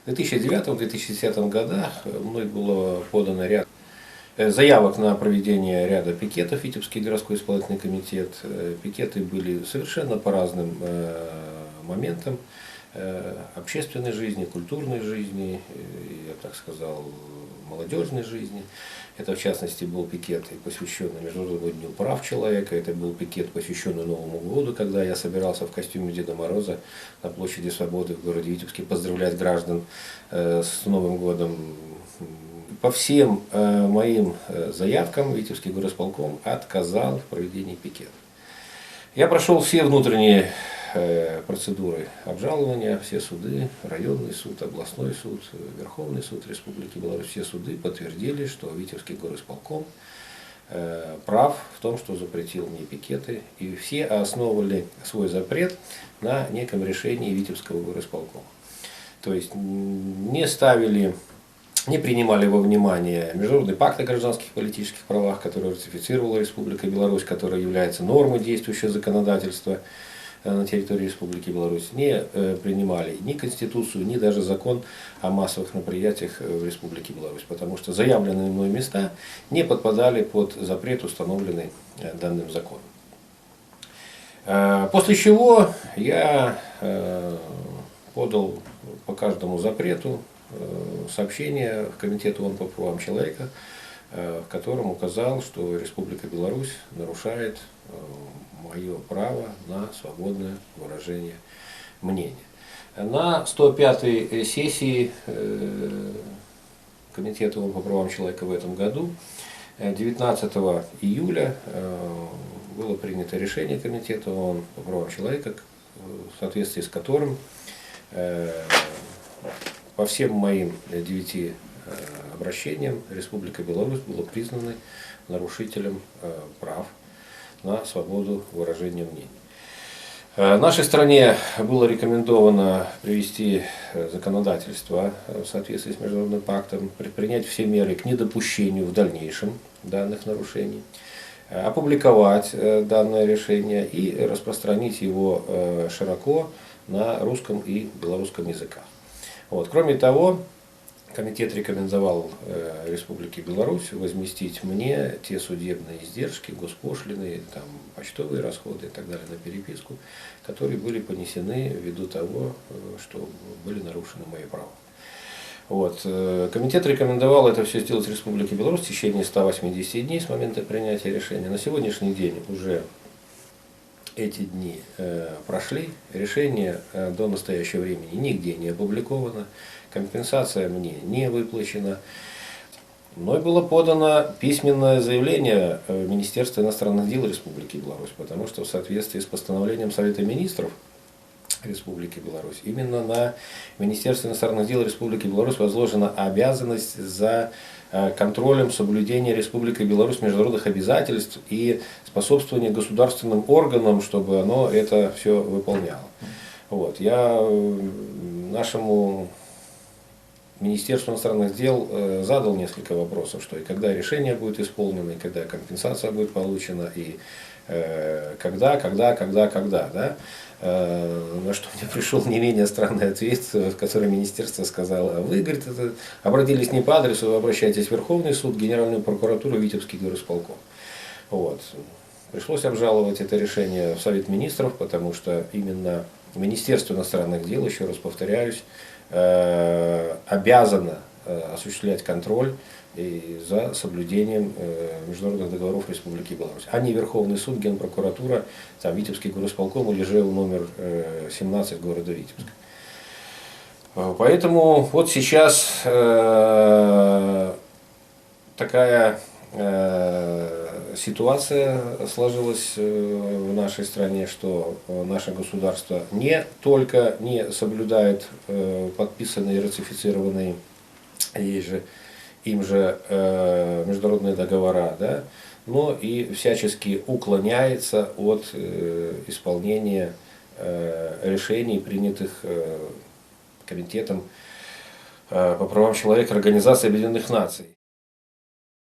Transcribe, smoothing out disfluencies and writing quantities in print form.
В 2009-2010 годах мной было подано ряд заявок на проведение ряда пикетов в Витебский городской исполнительный комитет. Пикеты были совершенно по разным моментам общественной жизни, культурной жизни, я так сказал, молодежной жизни. Это, в частности, был пикет, посвященный Международному дню прав человека. Это был пикет, посвященный Новому году, когда я собирался в костюме Деда Мороза на площади Свободы в городе Витебске поздравлять граждан с Новым годом. По всем моим заявкам Витебский горосполком отказал в проведении пикета. Я прошел все внутренние процедуры обжалования, все суды, районный суд, областной суд, Верховный суд Республики Беларусь, все суды подтвердили, что Витебский горосполком прав в том, что запретил мне пикеты, и все основывали свой запрет на неком решении Витебского горосполкома. То есть не принимали во внимание Международный пакт о гражданских и политических правах, который ратифицировала Республика Беларусь, который является нормой действующего законодательства на территории Республики Беларусь, не принимали ни Конституцию, ни даже закон о массовых мероприятиях в Республике Беларусь, потому что заявленные мной места не подпадали под запрет, установленный данным законом. После чего я подал по каждому запрету сообщение в Комитет ООН по правам человека, в котором указал, что Республика Беларусь нарушает мое право на свободное выражение мнения. На 105-й сессии Комитета ООН по правам человека в этом году, 19 июля, было принято решение Комитета ООН по правам человека, в соответствии с которым по всем моим 9 обращениям Республика Беларусь была признана нарушителем прав на свободу выражения мнений. Нашей стране было рекомендовано привести законодательство в соответствии с Международным пактом, предпринять все меры к недопущению в дальнейшем данных нарушений, опубликовать данное решение и распространить его широко на русском и белорусском языках. Кроме того, комитет рекомендовал Республике Беларусь возместить мне те судебные издержки, госпошлины, почтовые расходы и так далее на переписку, которые были понесены ввиду того, что были нарушены мои права. Комитет рекомендовал это все сделать Республике Беларусь в течение 180 дней с момента принятия решения. На сегодняшний день уже эти дни прошли, решение до настоящего времени нигде не опубликовано, компенсация мне не выплачена. Мной было подано письменное заявление в Министерство иностранных дел Республики Беларусь, потому что в соответствии с постановлением Совета министров Республики Беларусь именно на Министерство иностранных дел Республики Беларусь возложена обязанность за контролем соблюдения Республикой Беларусь международных обязательств и способствование государственным органам, чтобы оно это все выполняло. Я нашему Министерству иностранных дел задал несколько вопросов, что и когда решение будет исполнено, и когда компенсация будет получена, и когда. Да? На что мне пришел не менее странный ответ, в котором министерство сказало: вы, говорит, обратились не по адресу, вы обращаетесь в Верховный суд, Генеральную прокуратуру, Витебский горосполком. Пришлось обжаловать это решение в Совет министров, потому что именно Министерство иностранных дел, еще раз повторяюсь, обязано осуществлять контроль за соблюдением международных договоров Республики Беларусь, а не Верховный суд, Генпрокуратура, Витебский горосполком или ЖЭУ номер 17 города Витебска. Поэтому сейчас такая ситуация сложилась в нашей стране, что наше государство не только не соблюдает подписанные и ратифицированные им же международные договора, да, но и всячески уклоняется от исполнения решений, принятых Комитетом по правам человека Организации Объединенных Наций.